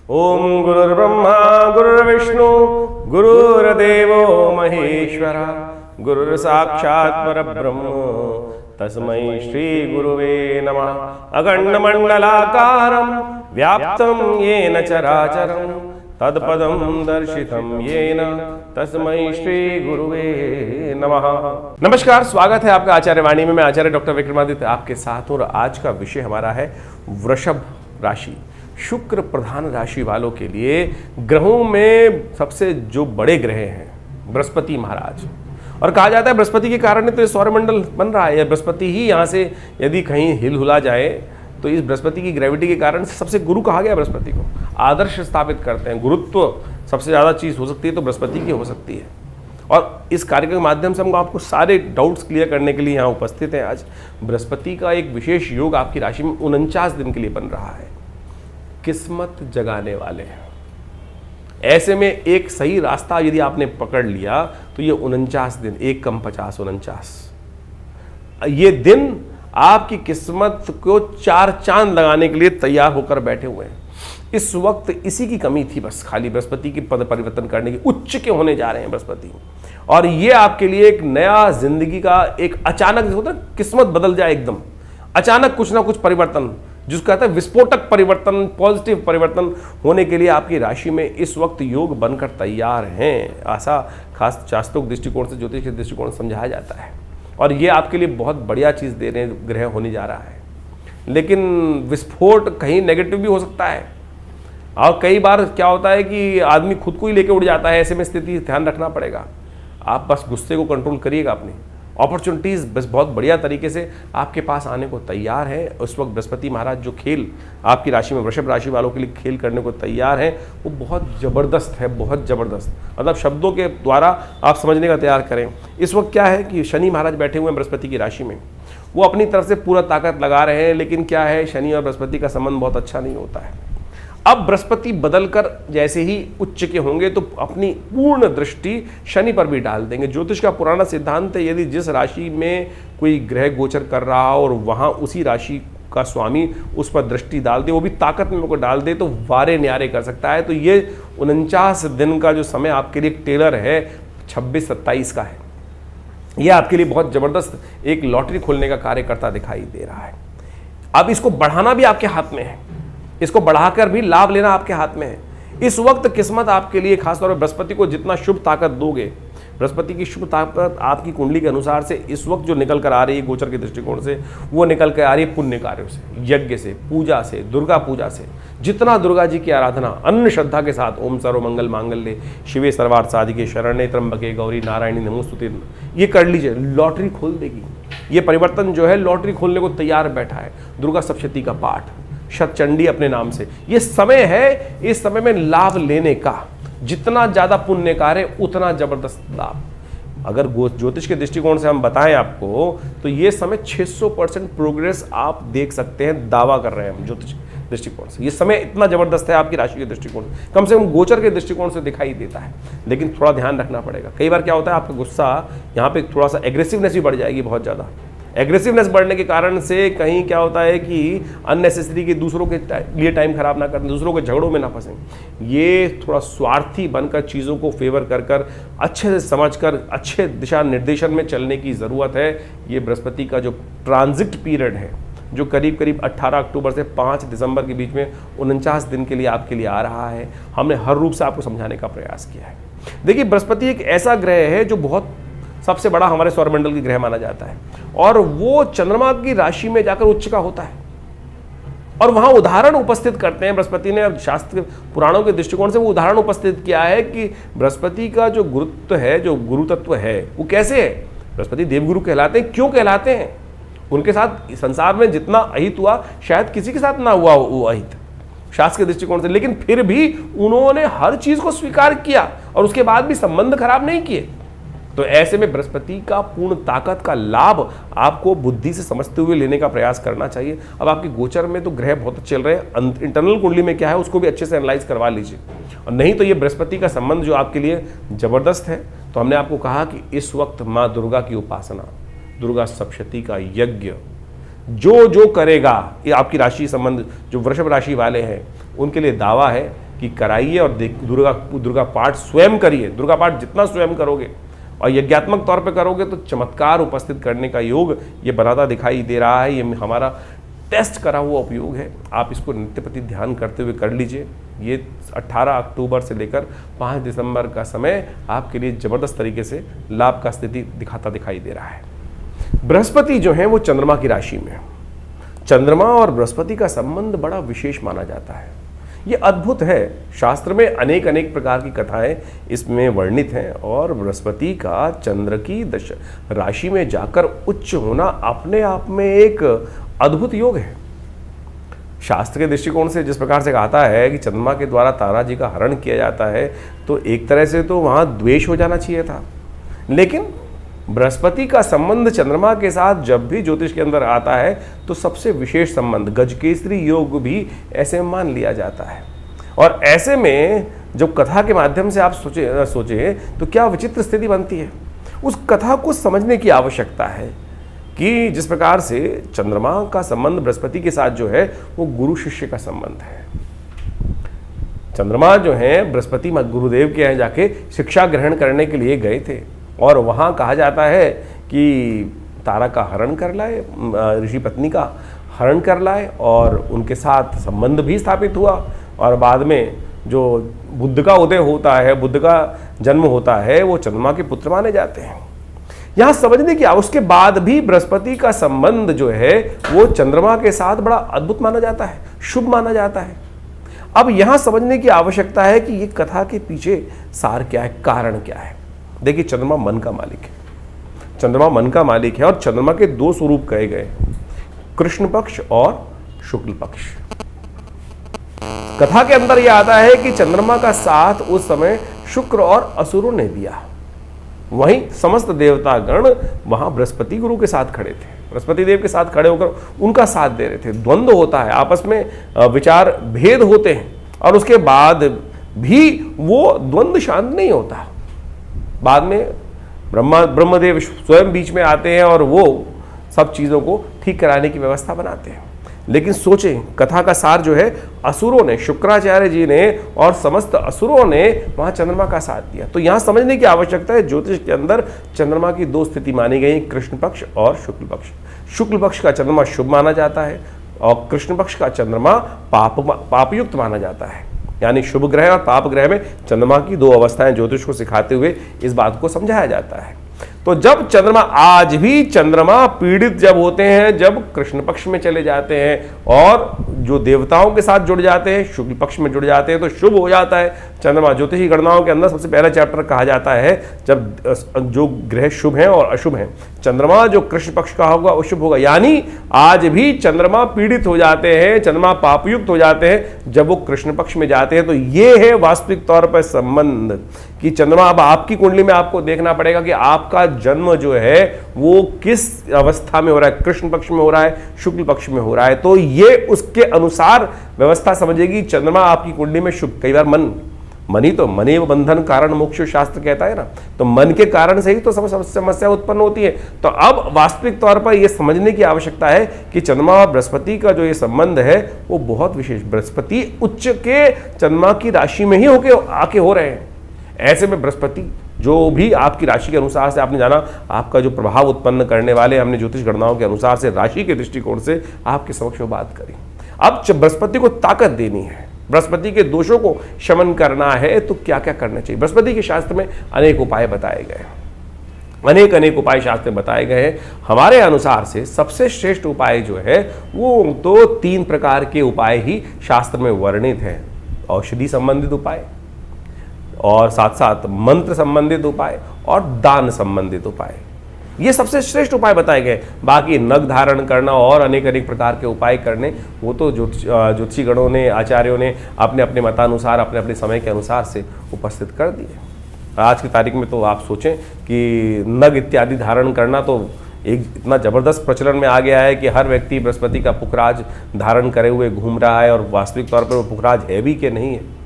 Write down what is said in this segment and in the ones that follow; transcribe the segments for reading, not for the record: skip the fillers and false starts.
ओम गुरुर्ब्रह्मा गुरुर्विष्णु गुरुर्देवो महेश्वरा गुरुर्साक्षात् परब्रह्म तस्मै श्री गुरुवे नमः। अखंडमंडलाकारं व्याप्तं येन चराचरं तत्पदं दर्शितं येन तस्मै श्री गुरुवे नमः। नमस्कार, स्वागत है आपका आचार्य वाणी में। मैं आचार्य डॉक्टर विक्रमादित्य आपके साथ हूं और आज का विषय हमारा है वृषभ राशि। शुक्र प्रधान राशि वालों के लिए ग्रहों में सबसे जो बड़े ग्रह हैं बृहस्पति महाराज, और कहा जाता है बृहस्पति के कारण तो ये सौरमंडल बन रहा है। या बृहस्पति ही यहाँ से यदि कहीं हिल हुला जाए तो इस बृहस्पति की ग्रेविटी के कारण सबसे गुरु कहा गया बृहस्पति को। आदर्श स्थापित करते हैं, गुरुत्व सबसे ज़्यादा चीज़ हो सकती है तो बृहस्पति की हो सकती है। और इस कार्यक्रम के माध्यम से हम आपको सारे डाउट्स क्लियर करने के लिए यहाँ उपस्थित हैं। आज बृहस्पति का एक विशेष योग आपकी राशि में 49 दिन के लिए बन रहा है। किस्मत जगाने वाले हैं। ऐसे में एक सही रास्ता यदि आपने पकड़ लिया तो ये 49 दिन, 1 कम 50 49, ये दिन आपकी किस्मत को 4 चांद लगाने के लिए तैयार होकर बैठे हुए हैं। इस वक्त इसी की कमी थी बस, खाली बृहस्पति की पद परिवर्तन करने की। उच्च के होने जा रहे हैं बृहस्पति, और ये आपके लिए एक नया जिंदगी का एक अचानक होता है, किस्मत बदल जाए एकदम अचानक, कुछ ना कुछ परिवर्तन, जिसको कहते हैं विस्फोटक परिवर्तन, पॉजिटिव परिवर्तन होने के लिए आपकी राशि में इस वक्त योग बनकर तैयार हैं। ऐसा खास शास्त्रों के दृष्टिकोण से, ज्योतिष के दृष्टिकोण से समझाया जाता है। और ये आपके लिए बहुत बढ़िया चीज़ दे रहे ग्रह होने जा रहा है। लेकिन विस्फोट कहीं नेगेटिव भी हो सकता है, और कई बार क्या होता है कि आदमी खुद को ही लेके उड़ जाता है। ऐसे में स्थिति ध्यान रखना पड़ेगा। आप बस गुस्से को कंट्रोल करिएगा अपनी। अपॉर्चुनिटीज़ बस बहुत बढ़िया तरीके से आपके पास आने को तैयार है। उस वक्त बृहस्पति महाराज जो खेल आपकी राशि में वृषभ राशि वालों के लिए खेल करने को तैयार है, वो बहुत ज़बरदस्त है, बहुत ज़बरदस्त। मतलब शब्दों के द्वारा आप समझने का तैयार करें। इस वक्त क्या है कि शनि महाराज बैठे हुए हैं बृहस्पति की राशि में। वो अपनी तरफ से पूरा ताकत लगा रहे हैं, लेकिन क्या है, शनि और बृहस्पति का संबंध बहुत अच्छा नहीं होता है। अब बृहस्पति बदलकर जैसे ही उच्च के होंगे तो अपनी पूर्ण दृष्टि शनि पर भी डाल देंगे। ज्योतिष का पुराना सिद्धांत है, यदि जिस राशि में कोई ग्रह गोचर कर रहा हो और वहाँ उसी राशि का स्वामी उस पर दृष्टि डाल दे, वो भी ताकत में को डाल दे, तो वारे न्यारे कर सकता है। तो ये 49 दिन का जो समय आपके लिए टेलर है 26-27 का है। यह आपके लिए बहुत ज़बरदस्त एक लॉटरी खोलने का कार्यकर्ता दिखाई दे रहा है। अब इसको बढ़ाना भी आपके हाथ में है, इसको बढ़ाकर भी लाभ लेना आपके हाथ में है। इस वक्त किस्मत आपके लिए, खासतौर पर बृहस्पति को जितना शुभ ताकत दोगे, बृहस्पति की शुभ ताकत आपकी कुंडली के अनुसार से इस वक्त जो निकल कर आ रही है गोचर के दृष्टिकोण से, वो निकल कर आ रही है पुण्य कार्यों से, यज्ञ से, पूजा से, दुर्गा पूजा से। जितना दुर्गा जी की आराधना अन्य श्रद्धा के साथ, ओम सर्वमंगल मांगल्ये शिवे सर्वार्थ साधिके शरण्ये त्र्यंबके गौरी नारायणी नमोस्तुते, ये कर लीजिए, लॉटरी खोल देगी। ये परिवर्तन जो है लॉटरी खोलने को तैयार बैठा है। दुर्गा सप्तशती का पाठ, शतचंडी अपने नाम से, ये समय है। इस समय में लाभ लेने का, जितना ज्यादा पुण्य कार्य उतना जबरदस्त लाभ। अगर ज्योतिष के दृष्टिकोण से हम बताएं आपको, तो ये समय 600% प्रोग्रेस आप देख सकते हैं, दावा कर रहे हैं हम ज्योतिष दृष्टिकोण से। ये समय इतना जबरदस्त है आपकी राशि के दृष्टिकोण से, कम गोचर के दृष्टिकोण से दिखाई देता है। लेकिन थोड़ा ध्यान रखना पड़ेगा। कई बार क्या होता है, आपका गुस्सा यहाँ पे थोड़ा सा एग्रेसिवनेस भी बढ़ जाएगी, बहुत ज़्यादा एग्रेसिवनेस बढ़ने के कारण से कहीं क्या होता है कि अननेसेसरी कि दूसरों के लिए टाइम खराब ना करें, दूसरों के झगड़ों में ना फंसें। ये थोड़ा स्वार्थी बनकर चीज़ों को फेवर कर अच्छे से समझकर अच्छे दिशा निर्देशन में चलने की ज़रूरत है। ये बृहस्पति का जो ट्रांजिट पीरियड है, जो करीब 18 अक्टूबर से 5 दिसंबर के बीच में 49 दिन के लिए आपके लिए आ रहा है, हमने हर रूप से आपको समझाने का प्रयास किया है। देखिए, बृहस्पति एक ऐसा ग्रह है जो बहुत सबसे बड़ा हमारे सौरमंडल की ग्रह माना जाता है, और वो चंद्रमा की राशि में जाकर उच्च का होता है। और वहां उदाहरण उपस्थित करते हैं बृहस्पति ने, शास्त्र पुराणों के दृष्टिकोण से वो उदाहरण उपस्थित किया है कि बृहस्पति का जो गुरुत्व है, जो गुरु तत्व है, वो कैसे है। बृहस्पति देवगुरु कहलाते हैं। क्यों कहलाते हैं? उनके साथ संसार में जितना अहित हुआ शायद किसी के साथ ना हुआ वो अहित, शास्त्र के दृष्टिकोण से। लेकिन फिर भी उन्होंने हर चीज को स्वीकार किया और उसके बाद भी संबंध खराब नहीं किए। तो ऐसे में बृहस्पति का पूर्ण ताकत का लाभ आपको बुद्धि से समझते हुए लेने का प्रयास करना चाहिए। अब आपके गोचर में तो ग्रह बहुत चल रहे हैं, इंटरनल कुंडली में क्या है उसको भी अच्छे से एनालाइज करवा लीजिए। और नहीं तो ये बृहस्पति का संबंध जो आपके लिए जबरदस्त है, तो हमने आपको कहा कि इस वक्त माँ दुर्गा की उपासना, दुर्गा सप्तशती का यज्ञ जो जो करेगा, ये आपकी राशि संबंध जो वृषभ राशि वाले हैं उनके लिए दावा है कि कराइए और दुर्गा पाठ स्वयं करिए। दुर्गा पाठ जितना स्वयं करोगे और यज्ञात्मक तौर पे करोगे तो चमत्कार उपस्थित करने का योग ये बनाता दिखाई दे रहा है। ये हमारा टेस्ट करा हुआ उपयोग है। आप इसको नित्य प्रति ध्यान करते हुए कर लीजिए। ये 18 अक्टूबर से लेकर 5 दिसंबर का समय आपके लिए जबरदस्त तरीके से लाभ का स्थिति दिखाता दिखाई दे रहा है। बृहस्पति जो है वो चंद्रमा की राशि में है। चंद्रमा और बृहस्पति का संबंध बड़ा विशेष माना जाता है। ये अद्भुत है। शास्त्र में अनेक अनेक प्रकार की कथाएं इसमें वर्णित हैं और बृहस्पति का चंद्र की दशा राशि में जाकर उच्च होना अपने आप में एक अद्भुत योग है। शास्त्र के दृष्टिकोण से जिस प्रकार से कहता है कि चंद्रमा के द्वारा तारा जी का हरण किया जाता है, तो एक तरह से तो वहाँ द्वेष हो जाना चाहिए था। लेकिन बृहस्पति का संबंध चंद्रमा के साथ जब भी ज्योतिष के अंदर आता है तो सबसे विशेष संबंध गजकेसरी योग भी ऐसे मान लिया जाता है। और ऐसे में जब कथा के माध्यम से आप सोचे तो क्या विचित्र स्थिति बनती है। उस कथा को समझने की आवश्यकता है कि जिस प्रकार से चंद्रमा का संबंध बृहस्पति के साथ जो है वो गुरु शिष्य का संबंध है। चंद्रमा जो है बृहस्पति गुरुदेव के यहाँ जाके शिक्षा ग्रहण करने के लिए गए थे और वहाँ कहा जाता है कि तारा का हरण कर लाए, ऋषि पत्नी का हरण कर लाए और उनके साथ संबंध भी स्थापित हुआ। और बाद में जो बुद्ध का उदय होता है, बुद्ध का जन्म होता है, वो चंद्रमा के पुत्र माने जाते हैं। यहाँ समझने की उसके बाद भी बृहस्पति का संबंध जो है वो चंद्रमा के साथ बड़ा अद्भुत माना जाता है, शुभ माना जाता है। अब यहाँ समझने की आवश्यकता है कि ये कथा के पीछे सार क्या है, कारण क्या है। देखिए, चंद्रमा मन का मालिक है। चंद्रमा मन का मालिक है और चंद्रमा के 2 स्वरूप कहे गए, कृष्ण पक्ष और शुक्ल पक्ष। कथा के अंदर यह आता है कि चंद्रमा का साथ उस समय शुक्र और असुरों ने दिया। वहीं समस्त देवतागण वहां बृहस्पति गुरु के साथ खड़े थे, बृहस्पति देव के साथ खड़े होकर उनका साथ दे रहे थे। द्वंद्व होता है, आपस में विचार भेद होते हैं और उसके बाद भी वो द्वंद्व शांत नहीं होता। बाद में ब्रह्मदेव स्वयं बीच में आते हैं और वो सब चीज़ों को ठीक कराने की व्यवस्था बनाते हैं। लेकिन सोचें, कथा का सार जो है असुरों ने, शुक्राचार्य जी ने और समस्त असुरों ने वहाँ चंद्रमा का साथ दिया। तो यहाँ समझने की आवश्यकता है, ज्योतिष के अंदर चंद्रमा की 2 स्थिति मानी गई, कृष्ण पक्ष और शुक्ल पक्ष। शुक्ल पक्ष का चंद्रमा शुभ माना जाता है और कृष्ण पक्ष का चंद्रमा पापयुक्त माना जाता है। यानी शुभ ग्रह और पाप ग्रह में चंद्रमा की 2 अवस्थाएं ज्योतिष को सिखाते हुए इस बात को समझाया जाता है। तो जब चंद्रमा, आज भी चंद्रमा पीड़ित जब होते हैं, जब कृष्ण पक्ष में चले जाते हैं और जो देवताओं के साथ जुड़ जाते हैं, शुक्ल पक्ष में जुड़ जाते हैं, तो शुभ हो जाता है चंद्रमा। ज्योतिषी गणनाओं के अंदर सबसे पहला चैप्टर कहा जाता है जब जो ग्रह शुभ हैं और अशुभ हैं, चंद्रमा जो कृष्ण पक्ष का होगा वो शुभ होगा। यानी आज भी चंद्रमा पीड़ित हो जाते हैं, चंद्रमा पापयुक्त हो जाते हैं जब वो कृष्ण पक्ष में जाते हैं। तो ये है वास्तविक तौर पर संबंध कि चंद्रमा, अब आपकी कुंडली में आपको देखना पड़ेगा कि आपका जन्म जो है वो किस अवस्था में हो रहा है, कृष्ण पक्ष में हो रहा है, शुक्ल पक्ष में हो रहा है। तो ये उसके अनुसार व्यवस्था समझेगी। चंद्रमा आपकी कुंडली में शुभ, कई बार मनी तो मनेव बंधन कारण मोक्ष शास्त्र कहता है ना, तो मन के कारण से ही तो समस्या उत्पन्न होती है। तो अब वास्तविक तौर पर यह समझने की आवश्यकता है कि चंद्रमा और बृहस्पति का जो ये संबंध है वो बहुत विशेष, बृहस्पति उच्च के चंद्रमा की राशि में ही आके हो रहे हैं। ऐसे में बृहस्पति जो भी आपकी राशि के अनुसार से, आपने जाना आपका जो प्रभाव उत्पन्न करने वाले, हमने ज्योतिष गणनाओं के अनुसार से राशि के दृष्टिकोण से आपके समक्ष बात करी। अब बृहस्पति को ताकत देनी है, बृहस्पति के दोषों को शमन करना है, तो क्या क्या करना चाहिए। बृहस्पति के शास्त्र में अनेक उपाय बताए गए, अनेक उपाय शास्त्र में बताए गए हैं। हमारे अनुसार से सबसे श्रेष्ठ उपाय जो है वो तो 3 प्रकार के उपाय ही शास्त्र में वर्णित हैं। औषधि संबंधित उपाय और साथ साथ मंत्र संबंधित उपाय और दान संबंधित उपाय, ये सबसे श्रेष्ठ उपाय बताए गए। बाकी नग धारण करना और अनेक प्रकार के उपाय करने, वो तो ज्योतिषी गणों ने, आचार्यों ने अपने अपने मतानुसार, अपने अपने समय के अनुसार से उपस्थित कर दिए। आज की तारीख में तो आप सोचें कि नग इत्यादि धारण करना तो एक इतना ज़बरदस्त प्रचलन में आ गया है कि हर व्यक्ति बृहस्पति का पुखराज धारण करे हुए घूम रहा है। और वास्तविक तौर पर वो पुखराज है भी कि नहीं है।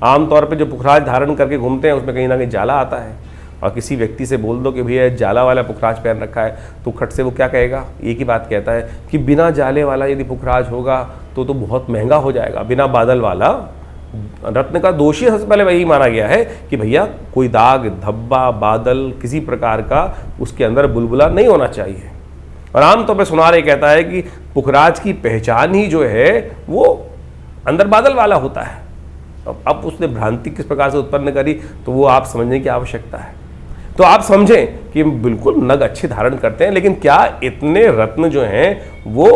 आमतौर पे जो पुखराज धारण करके घूमते हैं उसमें कहीं ना कहीं जाला आता है, और किसी व्यक्ति से बोल दो कि भैया जाला वाला पुखराज पहन रखा है, तो खट से वो क्या कहेगा, एक ही बात कहता है कि बिना जाले वाला यदि पुखराज होगा तो बहुत महंगा हो जाएगा, बिना बादल वाला रत्न का दोषी सबसे पहले वही माना गया है कि भैया कोई दाग धब्बा बादल किसी प्रकार का उसके अंदर बुलबुला नहीं होना चाहिए। और आमतौर पर सुनार ये कहता है कि पुखराज की पहचान ही जो है वो अंदर बादल वाला होता है। अब उसने भ्रांति किस प्रकार से उत्पन्न करी तो वो आप समझने की आवश्यकता है। तो आप समझें कि बिल्कुल नग अच्छे धारण करते हैं, लेकिन क्या इतने रत्न जो हैं वो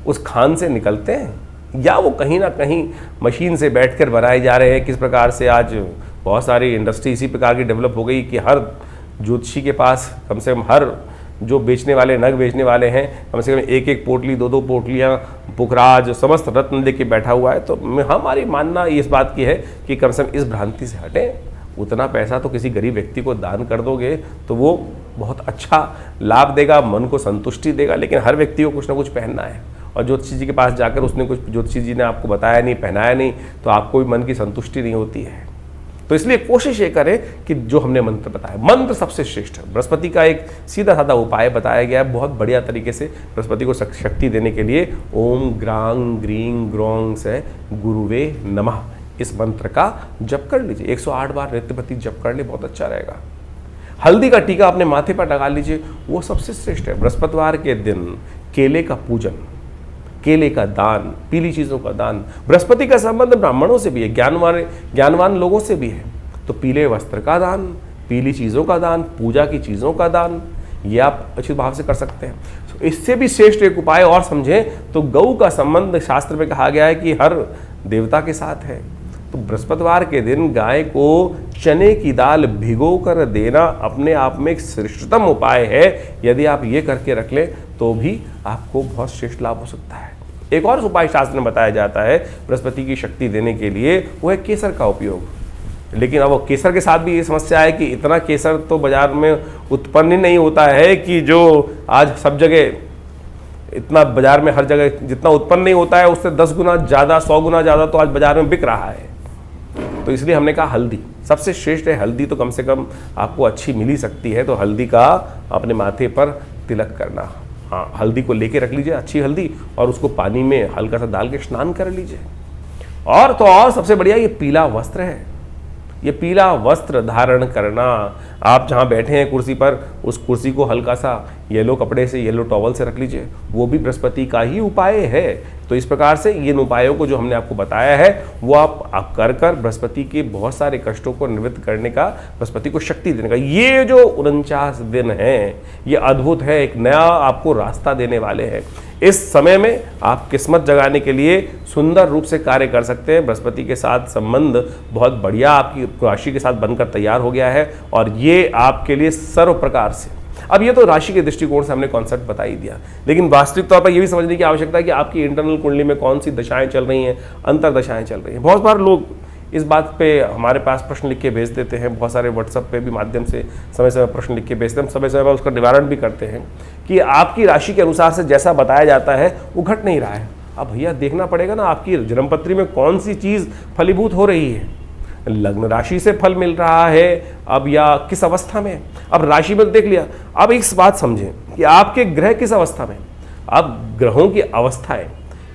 उस खान से निकलते हैं या वो कहीं ना कहीं मशीन से बैठकर बनाए जा रहे हैं? किस प्रकार से आज बहुत सारी इंडस्ट्री इसी प्रकार की डेवलप हो गई कि हर ज्योतिषी के पास कम से कम हर जो बेचने वाले नग बेचने वाले हैं कम से कम एक एक पोटली दो पोटलियाँ पुखराज समस्त रत्न लेके बैठा हुआ है। तो हमारी मानना इस बात की है कि कम से कम इस भ्रांति से हटें। उतना पैसा तो किसी गरीब व्यक्ति को दान कर दोगे तो वो बहुत अच्छा लाभ देगा, मन को संतुष्टि देगा। लेकिन हर व्यक्ति को कुछ ना कुछ पहनना है और ज्योतिषी जी के पास जाकर उसने कुछ ज्योतिषी जी ने आपको बताया नहीं, पहनाया नहीं, तो आपको भी मन की संतुष्टि नहीं होती है। तो इसलिए कोशिश ये करें कि जो हमने मंत्र बताया, मंत्र सबसे श्रेष्ठ है। बृहस्पति का एक सीधा साधा उपाय बताया गया है बहुत बढ़िया तरीके से बृहस्पति को शक्ति देने के लिए। ओम ग्रांग ग्रीं ग्रोंग से गुरुवे नमः, इस मंत्र का जप कर लीजिए। 108 बार नित्य प्रति जप कर ले, बहुत अच्छा रहेगा। हल्दी का टीका अपने माथे पर लगा लीजिए, वो सबसे श्रेष्ठ है। बृहस्पतिवार के दिन केले का पूजन, केले का दान, पीली चीज़ों का दान। बृहस्पति का संबंध ब्राह्मणों से भी है, ज्ञानवान लोगों से भी है। तो पीले वस्त्र का दान, पीली चीज़ों का दान, पूजा की चीज़ों का दान, ये आप अच्छे भाव से कर सकते हैं। तो इससे भी श्रेष्ठ एक उपाय और समझें तो गऊ का संबंध शास्त्र में कहा गया है कि हर देवता के साथ है। तो बृहस्पतिवार के दिन गाय को चने की दाल भिगो कर देना अपने आप में एक श्रेष्ठतम उपाय है। यदि आप ये करके रख लें तो भी आपको बहुत श्रेष्ठ लाभ हो सकता है। एक और उपाय शास्त्र में बताया जाता है बृहस्पति की शक्ति देने के लिए, वो है केसर का उपयोग। लेकिन अब केसर के साथ भी ये समस्या है कि इतना केसर तो बाजार में उत्पन्न ही नहीं होता है कि जो आज सब जगह इतना बाजार में हर जगह जितना उत्पन्न नहीं होता है उससे 10 गुना ज़्यादा 100 गुना ज़्यादा तो आज बाजार में बिक रहा है। तो इसलिए हमने कहा हल्दी सबसे श्रेष्ठ है। हल्दी तो कम से कम आपको अच्छी मिल ही सकती है, तो हल्दी का अपने माथे पर तिलक करना। हाँ, हल्दी को लेके रख लीजिए, अच्छी हल्दी, और उसको पानी में हल्का सा डाल के स्नान कर लीजिए। और तो और सबसे बढ़िया ये पीला वस्त्र है। ये पीला वस्त्र धारण करना, आप जहाँ बैठे हैं कुर्सी पर, उस कुर्सी को हल्का सा येलो कपड़े से, येलो टॉवल से रख लीजिए, वो भी बृहस्पति का ही उपाय है। तो इस प्रकार से इन उपायों को जो हमने आपको बताया है वो आप कर बृहस्पति के बहुत सारे कष्टों को निवृत्त करने का, बृहस्पति को शक्ति देने का, ये जो 49 दिन हैं ये अद्भुत है, एक नया आपको रास्ता देने वाले हैं। इस समय में आप किस्मत जगाने के लिए सुंदर रूप से कार्य कर सकते हैं। बृहस्पति के साथ संबंध बहुत बढ़िया आपकी राशि के साथ बनकर तैयार हो गया है और ये आपके लिए सर्व प्रकार से, अब ये तो राशि के दृष्टिकोण से हमने कॉन्सेप्ट बता ही दिया, लेकिन वास्तविक तौर पर यह भी समझने की आवश्यकता है कि आपकी इंटरनल कुंडली में कौन सी दशाएं चल रही हैं, अंतरदशाएं चल रही हैं। बहुत बार लोग इस बात पे हमारे पास प्रश्न लिख के भेज देते हैं, बहुत सारे व्हाट्सएप पे भी माध्यम से समय समय प्रश्न लिख के भेजते हैं, हम समय समय पर उसका निवारण भी करते हैं कि आपकी राशि के अनुसार से जैसा बताया जाता है वो घट नहीं रहा है। अब भैया देखना पड़ेगा ना आपकी जन्मपत्री में कौन सी चीज़ फलीभूत हो रही है, लग्न राशि से फल मिल रहा है अब या किस अवस्था में। अब राशि में देख लिया, अब एक बात समझें कि आपके ग्रह किस अवस्था में। अब ग्रहों की अवस्थाएं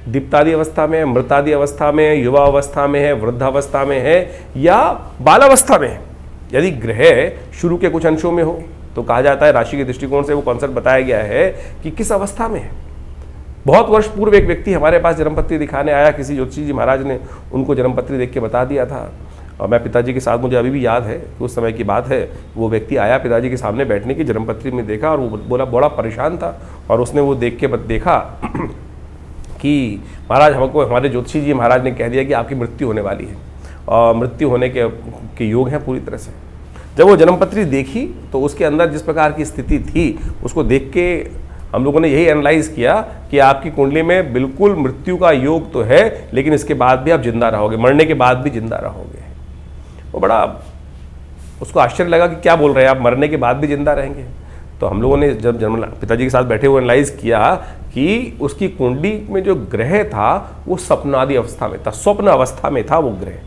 दीप्तादि अवस्था में, मृतादि अवस्था में, युवा अवस्था में है, वृद्धावस्था में है या बालावस्था में है। यदि ग्रह शुरू के कुछ अंशों में हो तो कहा जाता है, राशि के दृष्टिकोण से वो कॉन्सेप्ट बताया गया है कि किस अवस्था में है। बहुत वर्ष पूर्व एक व्यक्ति हमारे पास जन्मपत्री दिखाने आया, किसी ज्योतिषी जी महाराज ने उनको जन्मपत्री देख के बता दिया था। और मैं पिताजी के साथ, मुझे अभी भी याद है कि उस समय की बात है, वो व्यक्ति आया पिताजी के सामने बैठने की, जन्मपत्री में देखा और वो बोला, बड़ा परेशान था और उसने वो देख के देखा कि महाराज हमको, हमारे ज्योतिषी जी महाराज ने कह दिया कि आपकी मृत्यु होने वाली है और मृत्यु होने के योग हैं पूरी तरह से। जब वो जन्मपत्री देखी तो उसके अंदर जिस प्रकार की स्थिति थी उसको देख के हम लोगों ने यही एनालाइज किया कि आपकी कुंडली में बिल्कुल मृत्यु का योग तो है, लेकिन इसके बाद भी आप जिंदा रहोगे, मरने के बाद भी जिंदा रहोगे। वो बड़ा उसको आश्चर्य लगा कि क्या बोल रहे हैं आप, मरने के बाद भी जिंदा रहेंगे। तो हम लोगों ने जब पिताजी के साथ बैठे हुए एनालाइज किया कि उसकी कुंडली में जो ग्रह था वो सपनादि अवस्था में था, स्वप्न अवस्था में था वो ग्रह।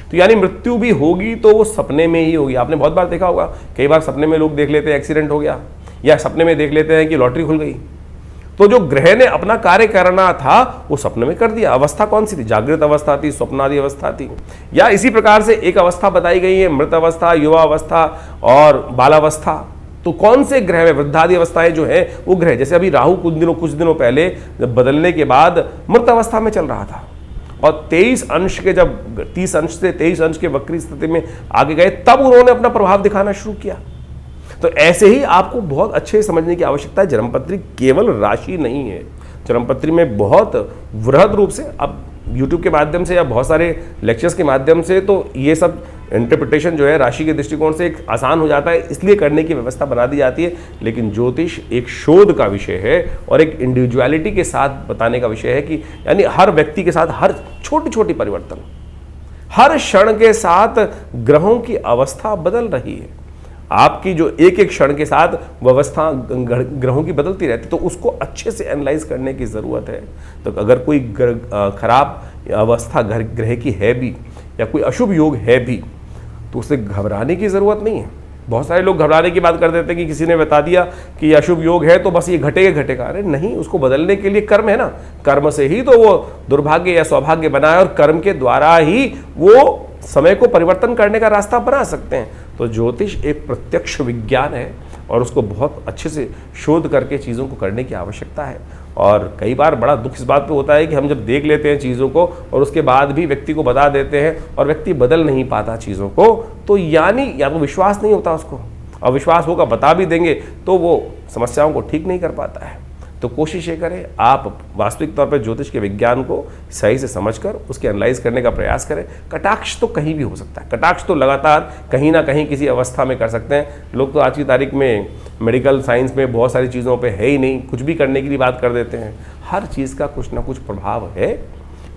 तो यानी मृत्यु भी होगी तो वो सपने में ही होगी। आपने बहुत बार देखा होगा, कई बार सपने में लोग देख लेते हैं एक्सीडेंट हो गया, या सपने में देख लेते हैं कि लॉटरी खुल गई। तो जो ग्रह ने अपना कार्य करना था वो सपने में कर दिया। अवस्था कौन सी थी? जागृत अवस्था थी, स्वप्नादि अवस्था थी। या इसी प्रकार से एक अवस्था बताई गई है मृत अवस्था, युवा अवस्था और बालावस्था। तो कौन से ग्रह में वृद्धादि अवस्थाएं जो है वो ग्रह, जैसे अभी राहु कुछ दिनों पहले जब बदलने के बाद मृत अवस्था में चल रहा था और 23 अंश के जब 30 अंश से 23 अंश के वक्री स्थिति में आगे गए तब उन्होंने अपना प्रभाव दिखाना शुरू किया। तो ऐसे ही आपको बहुत अच्छे समझने की आवश्यकता है। जन्मपत्री केवल राशि नहीं है, जन्मपत्री में बहुत वृहद रूप से, अब यूट्यूब के माध्यम से या बहुत सारे लेक्चर्स के माध्यम से तो ये सब इंटरप्रिटेशन जो है राशि के दृष्टिकोण से एक आसान हो जाता है, इसलिए करने की व्यवस्था बना दी जाती है। लेकिन ज्योतिष एक शोध का विषय है और एक इंडिविजुअलिटी के साथ बताने का विषय है कि यानी हर व्यक्ति के साथ हर छोटी छोटी परिवर्तन, हर क्षण के साथ ग्रहों की अवस्था बदल रही है। आपकी जो एक एक क्षण के साथ व्यवस्था ग्रहों की बदलती रहती है, तो उसको अच्छे से एनालाइज करने की ज़रूरत है। तो अगर कोई खराब अवस्था ग्रह की है भी या कोई अशुभ योग है भी तो उसे घबराने की ज़रूरत नहीं है। बहुत सारे लोग घबराने की बात कर देते हैं कि किसी ने बता दिया कि ये अशुभ योग है तो बस ये घटेगा। अरे नहीं, उसको बदलने के लिए कर्म है ना, कर्म से ही तो वो दुर्भाग्य या सौभाग्य बनाए और कर्म के द्वारा ही वो समय को परिवर्तन करने का रास्ता बना सकते हैं। तो ज्योतिष एक प्रत्यक्ष विज्ञान है और उसको बहुत अच्छे से शोध करके चीज़ों को करने की आवश्यकता है। और कई बार बड़ा दुख इस बात पे होता है कि हम जब देख लेते हैं चीज़ों को और उसके बाद भी व्यक्ति को बता देते हैं और व्यक्ति बदल नहीं पाता चीज़ों को, तो यानी या तो विश्वास नहीं होता उसको, और विश्वास होगा बता भी देंगे तो वो समस्याओं को ठीक नहीं कर पाता है। तो कोशिश ये करें आप वास्तविक तौर पर ज्योतिष के विज्ञान को सही से समझकर उसके एनालाइज करने का प्रयास करें। कटाक्ष तो कहीं भी हो सकता है, कटाक्ष तो लगातार कहीं ना कहीं किसी अवस्था में कर सकते हैं। लोग तो आज की तारीख में मेडिकल साइंस में बहुत सारी चीज़ों पे है ही नहीं, कुछ भी करने की बात कर देते हैं। हर चीज़ का कुछ ना कुछ प्रभाव है,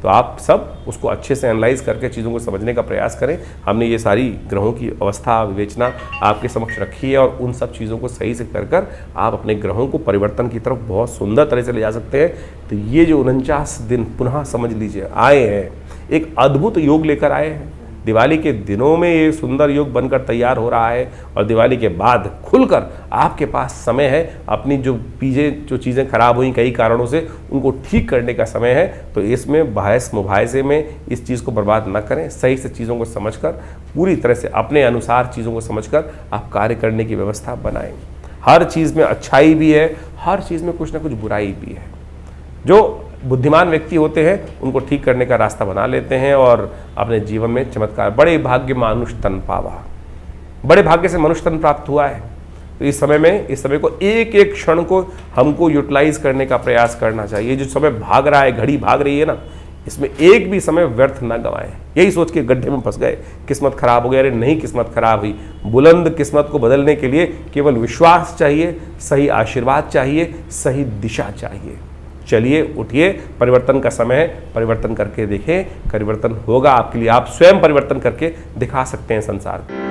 तो आप सब उसको अच्छे से एनालाइज करके चीज़ों को समझने का प्रयास करें। हमने ये सारी ग्रहों की अवस्था विवेचना आपके समक्ष रखी है और उन सब चीज़ों को सही से कर आप अपने ग्रहों को परिवर्तन की तरफ बहुत सुंदर तरह से ले जा सकते हैं। तो ये जो 49 दिन पुनः समझ लीजिए आए हैं, एक अद्भुत योग लेकर आए हैं। दिवाली के दिनों में ये सुंदर योग बनकर तैयार हो रहा है और दिवाली के बाद खुलकर आपके पास समय है अपनी जो चीज़ें खराब हुई कई कारणों से उनको ठीक करने का समय है। तो इसमें बहस मुबाहिसे में इस चीज़ को बर्बाद न करें, सही से चीज़ों को समझकर पूरी तरह से अपने अनुसार चीज़ों को समझकर आप कार्य करने की व्यवस्था बनाएं। हर चीज़ में अच्छाई भी है, हर चीज़ में कुछ ना कुछ बुराई भी है। जो बुद्धिमान व्यक्ति होते हैं उनको ठीक करने का रास्ता बना लेते हैं और अपने जीवन में चमत्कार। बड़े भाग्य मानुष तन पावा, बड़े भाग्य से मनुष्य तन प्राप्त हुआ है। तो इस समय को एक एक क्षण को हमको यूटिलाइज करने का प्रयास करना चाहिए। जो समय भाग रहा है, घड़ी भाग रही है ना, इसमें एक भी समय व्यर्थ ना गंवाएं। यही सोच के गड्ढे में फंस गए, किस्मत खराब हो गया। अरे नहीं, किस्मत खराब हुई। बुलंद किस्मत को बदलने के लिए केवल विश्वास चाहिए, सही आशीर्वाद चाहिए, सही दिशा चाहिए। चलिए उठिए, परिवर्तन का समय है, परिवर्तन करके देखें, परिवर्तन होगा आपके लिए। आप स्वयं परिवर्तन करके दिखा सकते हैं संसार को।